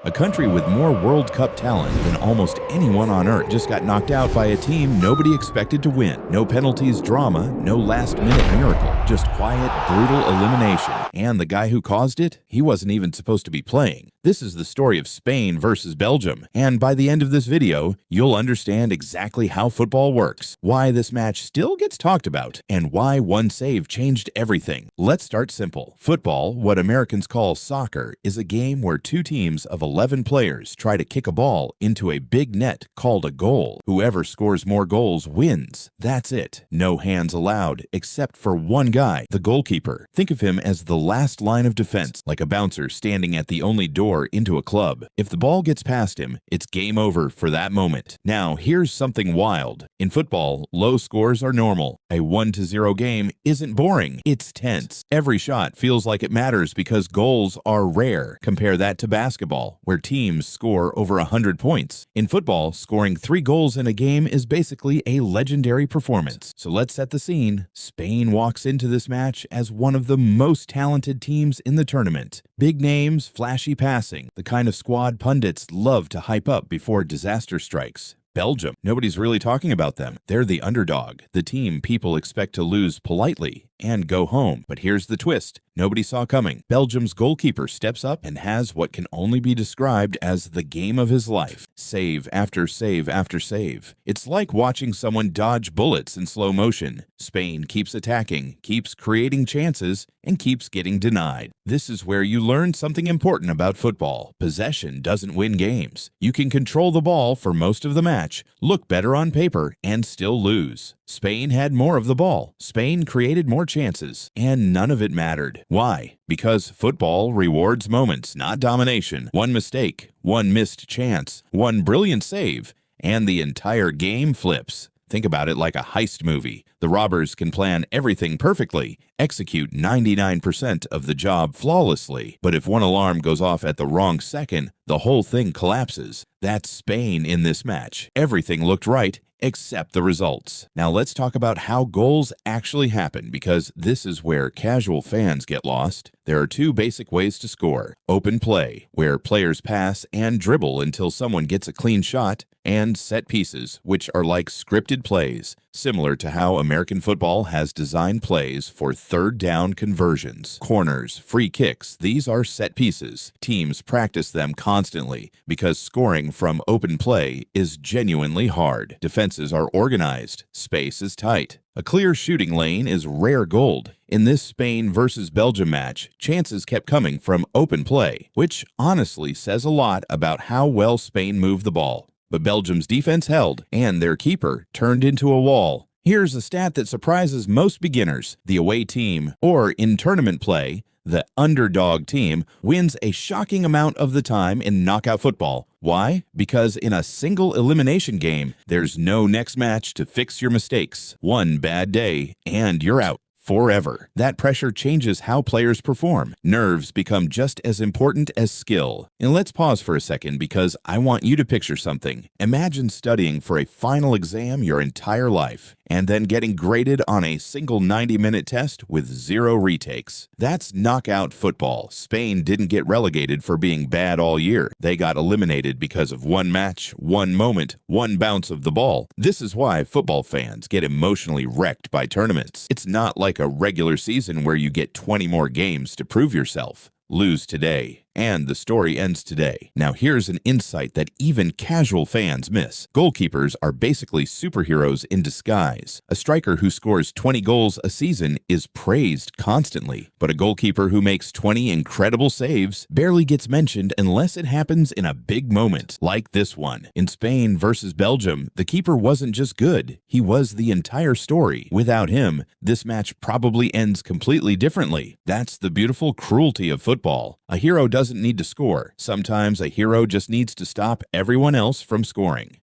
A country with more World Cup talent than almost anyone on Earth just got knocked out by a team nobody expected to win. No penalties, drama, no last-minute miracle. Just quiet, brutal elimination. And the guy who caused it, he wasn't even supposed to be playing. This is the story of Spain versus Belgium, and by the end of this video, you'll understand exactly how football works, why this match still gets talked about, and why one save changed everything. Let's start simple. Football, what Americans call soccer, is a game where two teams of 11 players try to kick a ball into a big net called a goal. Whoever scores more goals wins. That's it. No hands allowed, except for one guy, the goalkeeper. Think of him as the last line of defense, like a bouncer standing at the only door into a club. If the ball gets past him, it's game over for that moment. Now, here's something wild. In football, low scores are normal. A 1-0 game isn't boring. It's tense. Every shot feels like it matters because goals are rare. Compare that to basketball, where teams score over 100 points. In football, scoring 3 goals in a game is basically a legendary performance. So let's set the scene. Spain walks into this match as one of the most talented teams in the tournament. Big names, flashy passing, the kind of squad pundits love to hype up before disaster strikes. Belgium. Nobody's really talking about them. They're the underdog, the team people expect to lose politely and go home. But here's the twist. Nobody saw coming. Belgium's goalkeeper steps up and has what can only be described as the game of his life. Save after save after save. It's like watching someone dodge bullets in slow motion. Spain keeps attacking, keeps creating chances, and keeps getting denied. This is where you learn something important about football. Possession doesn't win games. You can control the ball for most of the match, look better on paper, and still lose. Spain had more of the ball. Spain created more chances, and none of it mattered. Why? Because football rewards moments, not domination. One mistake, one missed chance, one brilliant save, and the entire game flips. Think about it like a heist movie. The robbers can plan everything perfectly, execute 99% of the job flawlessly. But if one alarm goes off at the wrong second, the whole thing collapses. That's Spain in this match. Everything looked right, except the results. Now let's talk about how goals actually happen, because this is where casual fans get lost. There are 2 basic ways to score. Open play, where players pass and dribble until someone gets a clean shot, and set pieces, which are like scripted plays, similar to how American football has designed plays for third down conversions, corners, free kicks. These are set pieces. Teams practice them constantly because scoring from open play is genuinely hard. Defenses are organized. Space is tight. A clear shooting lane is rare gold. In this Spain versus Belgium match, chances kept coming from open play, which honestly says a lot about how well Spain moved the ball. But Belgium's defense held, and their keeper turned into a wall. Here's a stat that surprises most beginners. The away team, or in tournament play, the underdog team, wins a shocking amount of the time in knockout football. Why? Because in a single elimination game, there's no next match to fix your mistakes. One bad day, and you're out. Forever. That pressure changes how players perform. Nerves become just as important as skill. And let's pause for a second because I want you to picture something. Imagine studying for a final exam your entire life and then getting graded on a single 90-minute test with 0 retakes. That's knockout football. Spain didn't get relegated for being bad all year. They got eliminated because of one match, one moment, one bounce of the ball. This is why football fans get emotionally wrecked by tournaments. It's not like a regular season where you get 20 more games to prove yourself. Lose today, and the story ends today. Now here's an insight that even casual fans miss. Goalkeepers are basically superheroes in disguise. A striker who scores 20 goals a season is praised constantly, but a goalkeeper who makes 20 incredible saves barely gets mentioned unless it happens in a big moment, like this one. In Spain versus Belgium, the keeper wasn't just good, he was the entire story. Without him, this match probably ends completely differently. That's the beautiful cruelty of football. A hero doesn't need to score. Sometimes a hero just needs to stop everyone else from scoring.